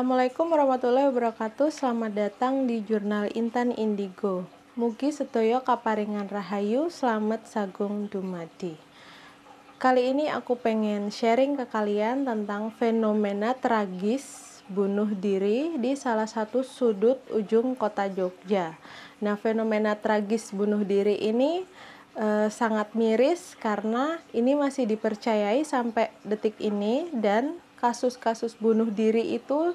Assalamualaikum warahmatullahi wabarakatuh. Selamat datang di Jurnal Intan Indigo. Mugi sedaya kaparingan rahayu, slamet sagung dumadi. Kali ini aku pengen sharing ke kalian tentang fenomena tragis bunuh diri di salah satu sudut ujung kota Jogja. Nah, fenomena tragis bunuh diri ini sangat miris karena ini masih dipercayai sampai detik ini, dan kasus-kasus bunuh diri itu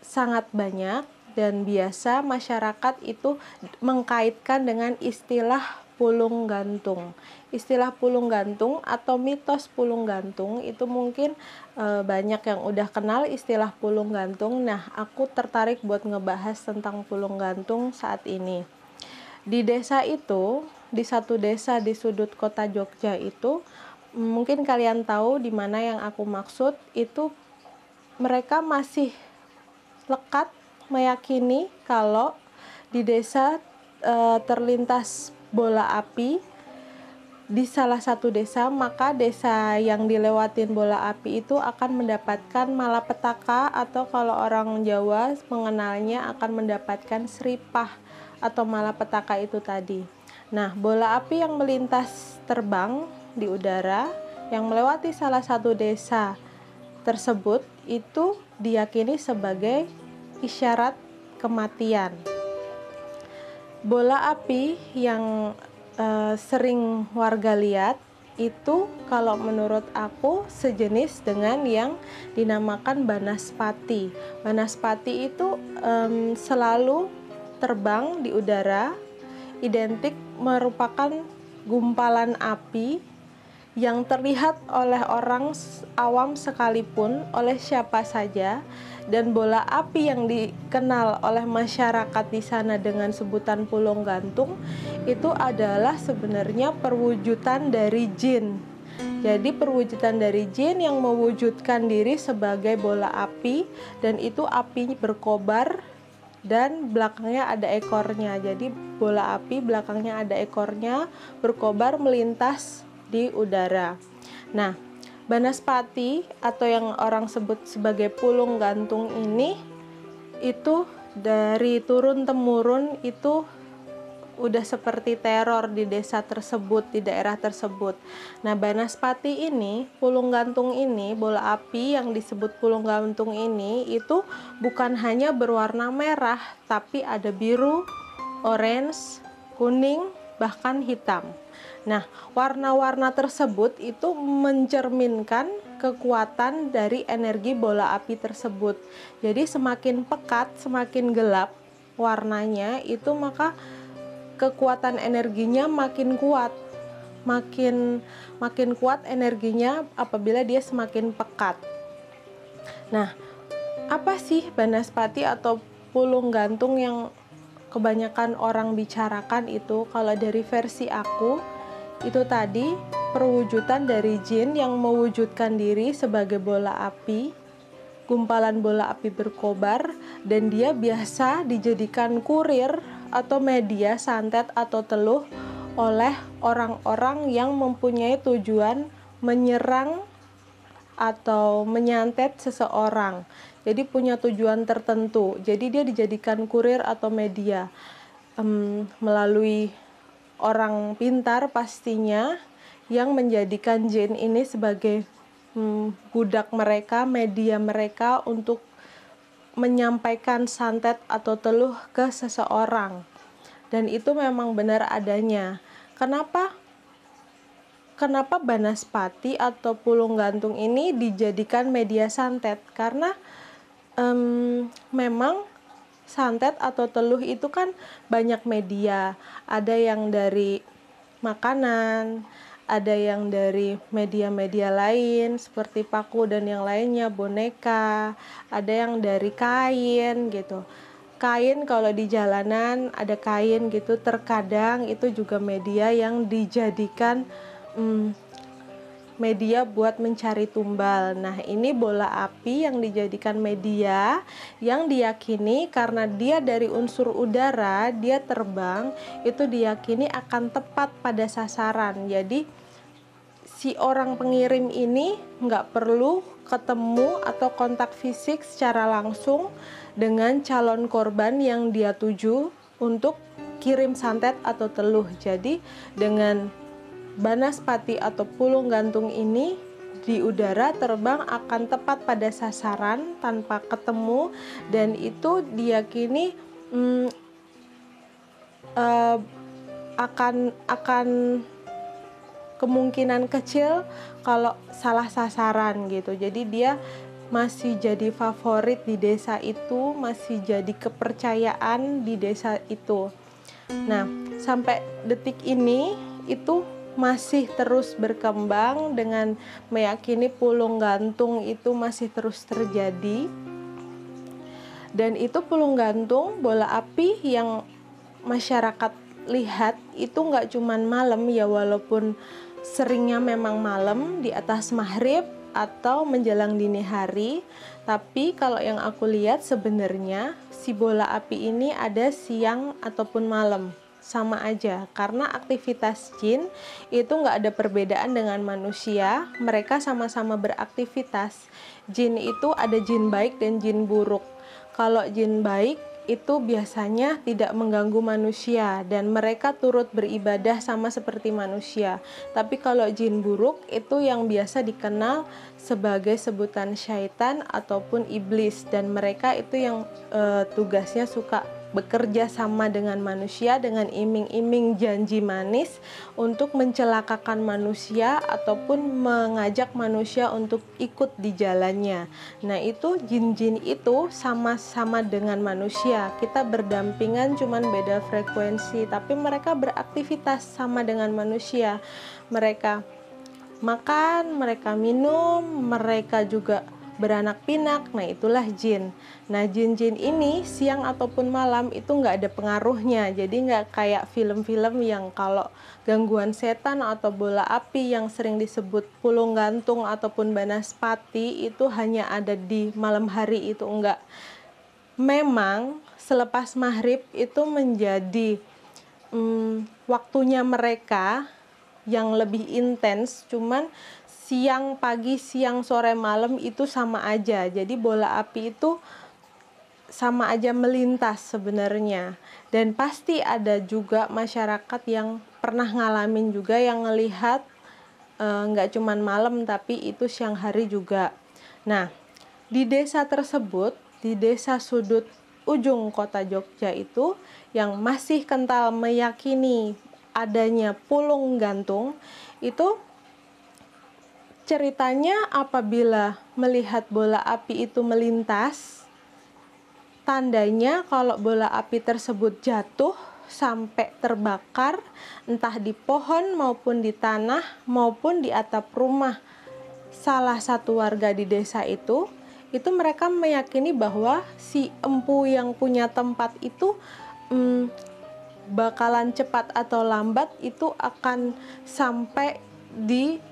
sangat banyak dan biasa masyarakat itu mengkaitkan dengan istilah pulung gantung. Istilah pulung gantung atau mitos pulung gantung itu mungkin banyak yang udah kenal istilah pulung gantung. Nah, aku tertarik buat ngebahas tentang pulung gantung saat ini. Di desa itu, di satu desa di sudut kota Jogja itu, mungkin kalian tahu di mana yang aku maksud, itu mereka masih lekat meyakini kalau di desa terlintas bola api di salah satu desa, maka desa yang dilewatin bola api itu akan mendapatkan malapetaka, atau kalau orang Jawa mengenalnya akan mendapatkan seripah atau malapetaka itu tadi. Nah, bola api yang melintas terbang di udara yang melewati salah satu desa tersebut itu diyakini sebagai isyarat kematian. Bola api yang sering warga lihat itu kalau menurut aku sejenis dengan yang dinamakan banaspati. Banaspati itu selalu terbang di udara, identik merupakan gumpalan api yang terlihat oleh orang awam sekalipun, oleh siapa saja, dan bola api yang dikenal oleh masyarakat di sana dengan sebutan pulung gantung itu adalah sebenarnya perwujudan dari jin. Jadi perwujudan dari jin yang mewujudkan diri sebagai bola api, dan itu api berkobar dan belakangnya ada ekornya. Jadi bola api belakangnya ada ekornya, berkobar melintas di udara. Nah, banaspati atau yang orang sebut sebagai pulung gantung ini itu dari turun temurun itu udah seperti teror di desa tersebut, di daerah tersebut. Nah, banaspati ini, pulung gantung ini, bola api yang disebut pulung gantung ini itu bukan hanya berwarna merah, tapi ada biru, orange, kuning, bahkan hitam. Nah, warna-warna tersebut itu mencerminkan kekuatan dari energi bola api tersebut. Jadi semakin pekat, semakin gelap warnanya itu, maka kekuatan energinya makin kuat. Makin kuat energinya apabila dia semakin pekat. Nah, apa sih banaspati atau pulung gantung yang kebanyakan orang bicarakan itu? Kalau dari versi aku, itu tadi perwujudan dari jin yang mewujudkan diri sebagai bola api, gumpalan bola api berkobar, dan dia biasa dijadikan kurir atau media santet atau teluh oleh orang-orang yang mempunyai tujuan menyerang atau menyantet seseorang. Jadi punya tujuan tertentu. Jadi dia dijadikan kurir atau media melalui orang pintar pastinya yang menjadikan jin ini sebagai budak mereka, media mereka untuk menyampaikan santet atau teluh ke seseorang. Dan itu memang benar adanya. Kenapa banaspati atau pulung gantung ini dijadikan media santet? Karena memang santet atau teluh itu kan banyak media. Ada yang dari makanan, ada yang dari media-media lain seperti paku dan yang lainnya, boneka, ada yang dari kain gitu. Kain kalau di jalanan ada kain gitu, terkadang itu juga media yang dijadikan media buat mencari tumbal. Nah, ini bola api yang dijadikan media yang diyakini karena dia dari unsur udara, dia terbang, itu diyakini akan tepat pada sasaran. Jadi si orang pengirim ini nggak perlu ketemu atau kontak fisik secara langsung dengan calon korban yang dia tuju untuk kirim santet atau teluh. Jadi dengan banaspati atau pulung gantung ini di udara terbang akan tepat pada sasaran tanpa ketemu, dan itu diyakini akan kemungkinan kecil kalau salah sasaran gitu. Jadi dia masih jadi favorit di desa itu, masih jadi kepercayaan di desa itu. Nah, sampai detik ini itu masih terus berkembang dengan meyakini pulung gantung itu masih terus terjadi. Dan itu pulung gantung, bola api yang masyarakat lihat itu nggak cuman malam ya, walaupun seringnya memang malam di atas maghrib atau menjelang dini hari, tapi kalau yang aku lihat sebenarnya si bola api ini ada siang ataupun malam, sama aja, karena aktivitas jin itu nggak ada perbedaan dengan manusia, mereka sama-sama beraktivitas. Jin itu ada jin baik dan jin buruk. Kalau jin baik itu biasanya tidak mengganggu manusia dan mereka turut beribadah sama seperti manusia. Tapi kalau jin buruk itu yang biasa dikenal sebagai sebutan syaitan ataupun iblis, dan mereka itu yang tugasnya suka bekerja sama dengan manusia dengan iming-iming janji manis untuk mencelakakan manusia ataupun mengajak manusia untuk ikut di jalannya. Nah, itu jin-jin itu sama-sama dengan manusia, kita berdampingan, cuman beda frekuensi, tapi mereka beraktivitas sama dengan manusia. Mereka makan, mereka minum, mereka juga beranak pinak. Nah, itulah jin. Nah, jin-jin ini siang ataupun malam itu nggak ada pengaruhnya. Jadi nggak kayak film-film yang kalau gangguan setan atau bola api yang sering disebut pulung gantung ataupun banaspati itu hanya ada di malam hari, itu enggak. Memang selepas maghrib itu menjadi waktunya mereka yang lebih intens, cuman siang, pagi, siang, sore, malam itu sama aja. Jadi bola api itu sama aja melintas sebenarnya. Dan pasti ada juga masyarakat yang pernah ngalamin juga, yang ngelihat nggak cuman malam tapi itu siang hari juga. Nah, di desa tersebut, di desa sudut ujung kota Jogja itu, yang masih kental meyakini adanya pulung gantung, itu ceritanya apabila melihat bola api itu melintas, tandanya kalau bola api tersebut jatuh sampai terbakar, entah di pohon maupun di tanah maupun di atap rumah salah satu warga di desa itu mereka meyakini bahwa si empu yang punya tempat itu bakalan cepat atau lambat itu akan sampai di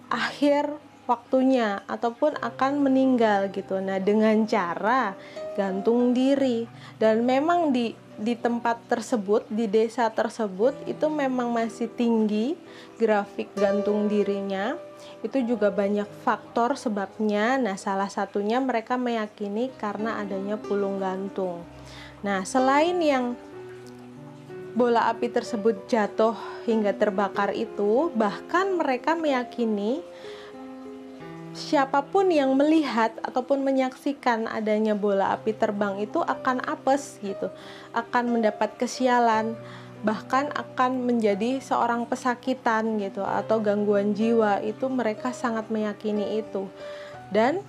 akhir waktunya ataupun akan meninggal gitu. Nah, dengan cara gantung diri, dan memang di tempat tersebut, di desa tersebut itu memang masih tinggi grafik gantung dirinya. Itu juga banyak faktor sebabnya. Nah, salah satunya mereka meyakini karena adanya pulung gantung. Nah, selain yang bola api tersebut jatuh hingga terbakar itu, bahkan mereka meyakini siapapun yang melihat ataupun menyaksikan adanya bola api terbang itu akan apes gitu, akan mendapat kesialan, bahkan akan menjadi seorang pesakitan gitu atau gangguan jiwa. Itu mereka sangat meyakini itu. Dan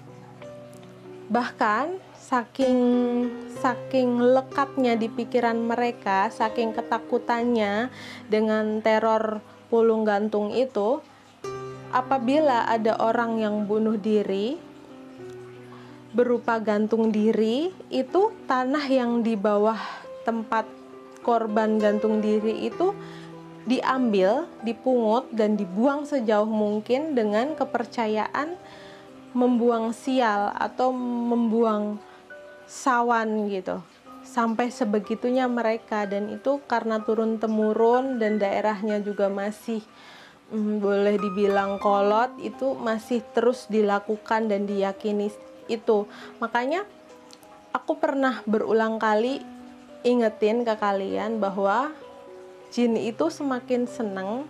bahkan saking lekatnya di pikiran mereka, saking ketakutannya dengan teror pulung gantung itu, apabila ada orang yang bunuh diri berupa gantung diri, itu tanah yang di bawah tempat korban gantung diri itu diambil, dipungut dan dibuang sejauh mungkin dengan kepercayaan membuang sial atau membuang sawan gitu. Sampai sebegitunya mereka, dan itu karena turun temurun dan daerahnya juga masih boleh dibilang kolot itu masih terus dilakukan dan diyakini itu. Makanya aku pernah berulang kali ingetin ke kalian bahwa jin itu semakin senang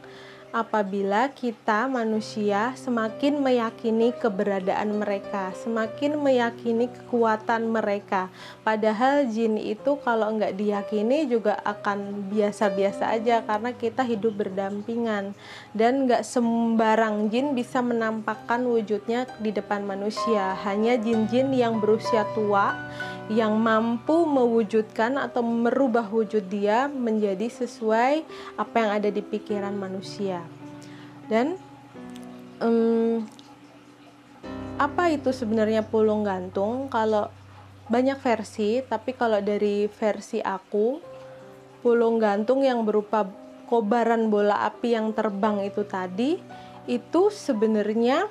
apabila kita manusia semakin meyakini keberadaan mereka, semakin meyakini kekuatan mereka. Padahal jin itu kalau nggak diyakini juga akan biasa-biasa aja, karena kita hidup berdampingan. Dan nggak sembarang jin bisa menampakkan wujudnya di depan manusia. Hanya jin-jin yang berusia tua yang mampu mewujudkan atau merubah wujud dia menjadi sesuai apa yang ada di pikiran manusia. Dan apa itu sebenarnya pulung gantung? Kalau banyak versi, tapi kalau dari versi aku, pulung gantung yang berupa kobaran bola api yang terbang itu tadi, itu sebenarnya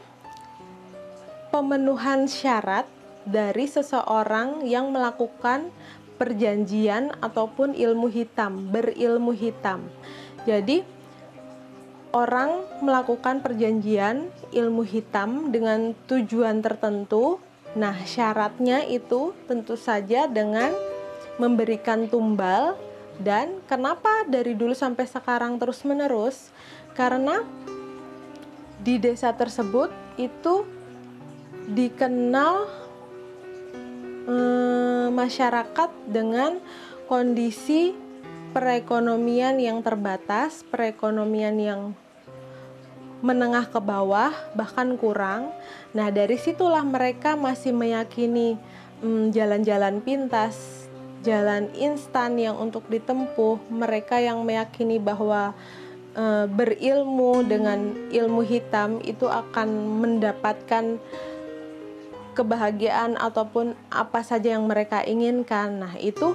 pemenuhan syarat dari seseorang yang melakukan perjanjian ataupun ilmu hitam, berilmu hitam. Jadi orang melakukan perjanjian ilmu hitam dengan tujuan tertentu. Nah, syaratnya itu tentu saja dengan memberikan tumbal. Dan kenapa dari dulu sampai sekarang terus-menerus? Karena di desa tersebut itu dikenal masyarakat dengan kondisi perekonomian yang terbatas, perekonomian yang menengah ke bawah, bahkan kurang. Nah, dari situlah mereka masih meyakini jalan-jalan pintas, jalan instan yang untuk ditempuh. Mereka yang meyakini bahwa berilmu dengan ilmu hitam itu akan mendapatkan kebahagiaan ataupun apa saja yang mereka inginkan. Nah, itu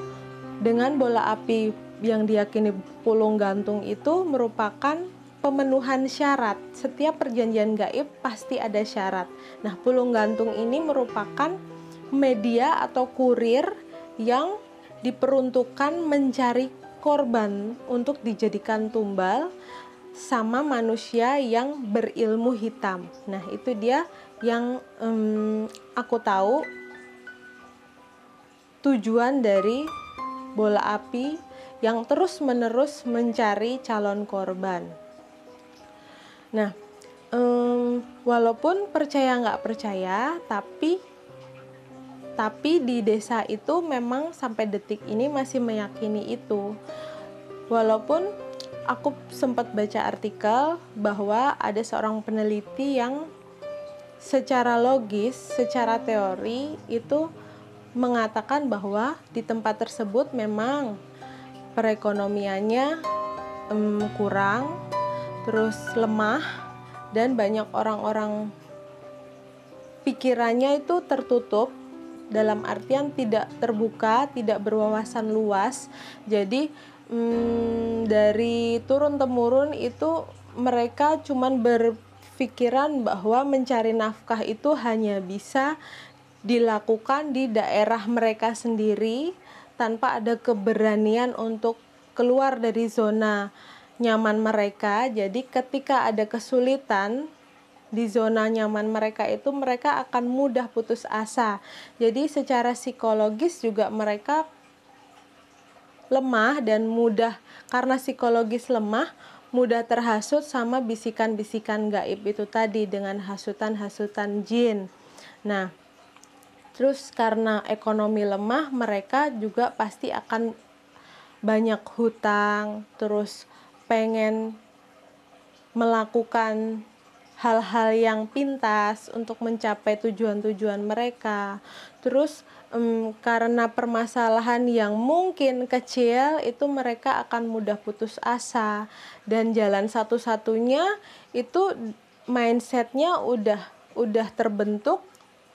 dengan bola api yang diyakini pulung gantung itu merupakan pemenuhan syarat. Setiap perjanjian gaib pasti ada syarat. Nah, pulung gantung ini merupakan media atau kurir yang diperuntukkan mencari korban untuk dijadikan tumbal sama manusia yang berilmu hitam. Nah, itu dia yang aku tahu tujuan dari bola api yang terus-menerus mencari calon korban. Nah, walaupun percaya nggak percaya, tapi di desa itu memang sampai detik ini masih meyakini itu. Walaupun aku sempat baca artikel bahwa ada seorang peneliti yang secara logis, secara teori itu mengatakan bahwa di tempat tersebut memang perekonomiannya kurang, terus lemah, dan banyak orang-orang pikirannya itu tertutup, dalam artian tidak terbuka, tidak berwawasan luas. Jadi dari turun-temurun itu mereka cuman berpikiran bahwa mencari nafkah itu hanya bisa dilakukan di daerah mereka sendiri tanpa ada keberanian untuk keluar dari zona nyaman mereka. Jadi ketika ada kesulitan di zona nyaman mereka itu, mereka akan mudah putus asa. Jadi secara psikologis juga mereka lemah dan mudah, karena psikologis lemah, mudah terhasut sama bisikan-bisikan gaib itu tadi dengan hasutan-hasutan jin. Nah, terus karena ekonomi lemah, mereka juga pasti akan banyak hutang, terus pengen melakukan hal-hal yang pintas untuk mencapai tujuan-tujuan mereka. Terus karena permasalahan yang mungkin kecil itu mereka akan mudah putus asa, dan jalan satu-satunya itu mindsetnya udah terbentuk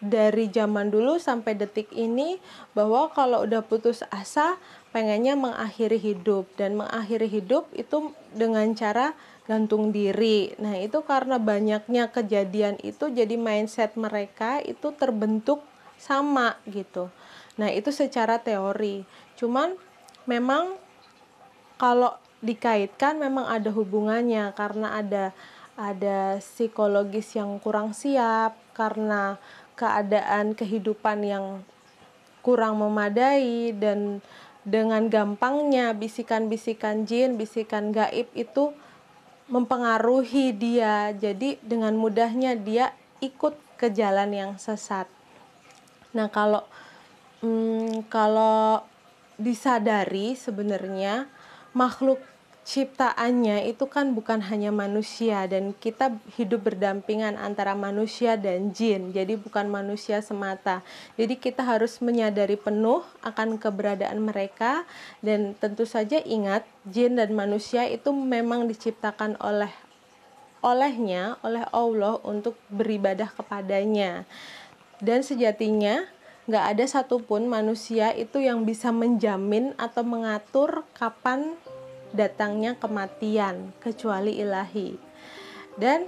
dari zaman dulu sampai detik ini, bahwa kalau udah putus asa pengennya mengakhiri hidup, dan mengakhiri hidup itu dengan cara gantung diri. Nah, itu karena banyaknya kejadian itu, jadi mindset mereka itu terbentuk sama gitu. Nah, itu secara teori. Cuman memang kalau dikaitkan memang ada hubungannya, karena ada psikologis yang kurang siap karena keadaan kehidupan yang kurang memadai, dan dengan gampangnya bisikan-bisikan jin, bisikan gaib itu mempengaruhi dia. Jadi dengan mudahnya dia ikut ke jalan yang sesat. Nah, kalau disadari sebenarnya makhluk ciptaannya itu kan bukan hanya manusia, dan kita hidup berdampingan antara manusia dan jin, jadi bukan manusia semata. Jadi kita harus menyadari penuh akan keberadaan mereka, dan tentu saja ingat jin dan manusia itu memang diciptakan oleh Allah untuk beribadah kepadanya. Dan sejatinya nggak ada satupun manusia itu yang bisa menjamin atau mengatur kapan datangnya kematian kecuali ilahi. Dan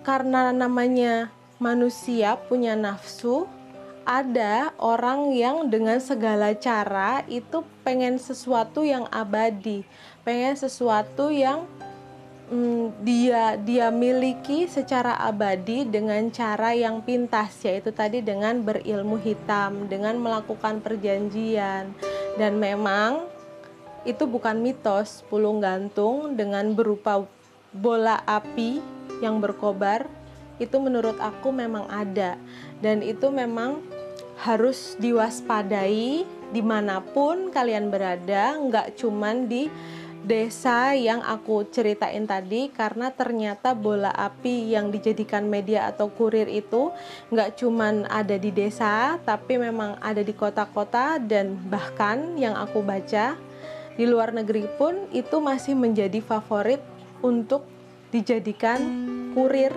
karena namanya manusia punya nafsu, ada orang yang dengan segala cara itu pengen sesuatu yang abadi, pengen sesuatu yang dia miliki secara abadi dengan cara yang pintas, yaitu tadi dengan berilmu hitam, dengan melakukan perjanjian. Dan memang itu bukan mitos, pulung gantung dengan berupa bola api yang berkobar, itu menurut aku memang ada, dan itu memang harus diwaspadai dimanapun kalian berada, nggak cuman di desa yang aku ceritain tadi, karena ternyata bola api yang dijadikan media atau kurir itu nggak cuman ada di desa, tapi memang ada di kota-kota, dan bahkan yang aku baca di luar negeri pun itu masih menjadi favorit untuk dijadikan kurir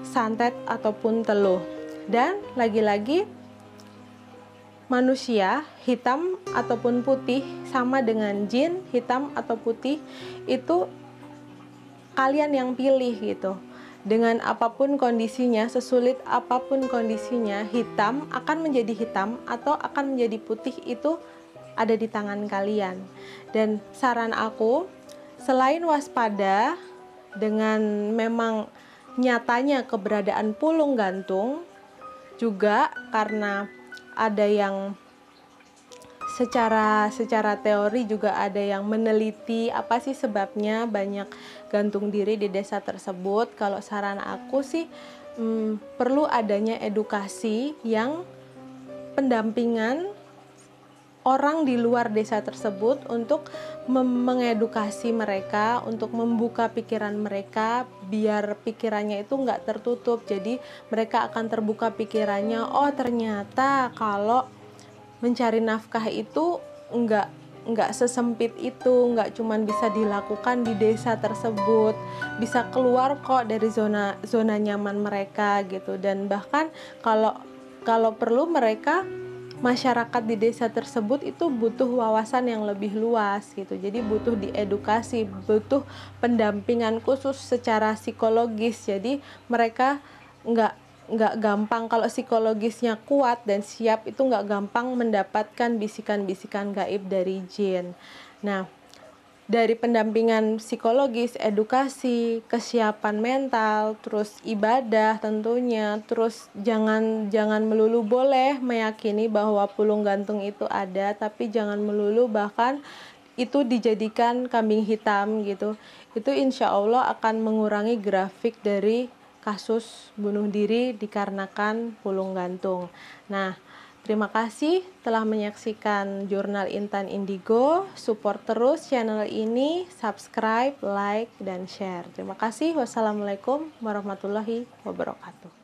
santet ataupun teluh. Dan lagi-lagi manusia hitam ataupun putih sama dengan jin, hitam atau putih itu kalian yang pilih gitu. Dengan apapun kondisinya, sesulit apapun kondisinya, hitam akan menjadi hitam atau akan menjadi putih itu ada di tangan kalian. Dan saran aku, selain waspada dengan memang nyatanya keberadaan pulung gantung, juga karena ada yang secara teori juga ada yang meneliti apa sih sebabnya banyak gantung diri di desa tersebut. Kalau saran aku sih perlu adanya edukasi yang pendampingan orang di luar desa tersebut untuk mengedukasi mereka, untuk membuka pikiran mereka biar pikirannya itu nggak tertutup. Jadi mereka akan terbuka pikirannya, oh ternyata kalau mencari nafkah itu nggak sesempit itu, nggak cuman bisa dilakukan di desa tersebut, bisa keluar kok dari zona nyaman mereka gitu. Dan bahkan kalau perlu mereka, masyarakat di desa tersebut itu butuh wawasan yang lebih luas gitu. Jadi butuh diedukasi, butuh pendampingan khusus secara psikologis. Jadi mereka nggak gampang, kalau psikologisnya kuat dan siap itu nggak gampang mendapatkan bisikan-bisikan gaib dari jin. Nah, dari pendampingan psikologis, edukasi, kesiapan mental, terus ibadah tentunya, terus jangan melulu boleh meyakini bahwa pulung gantung itu ada, tapi jangan melulu bahkan itu dijadikan kambing hitam gitu. Itu insya Allah akan mengurangi grafik dari kasus bunuh diri dikarenakan pulung gantung. Nah, terima kasih telah menyaksikan Jurnal Intan Indigo. Support terus channel ini, subscribe, like, dan share. Terima kasih. Wassalamualaikum warahmatullahi wabarakatuh.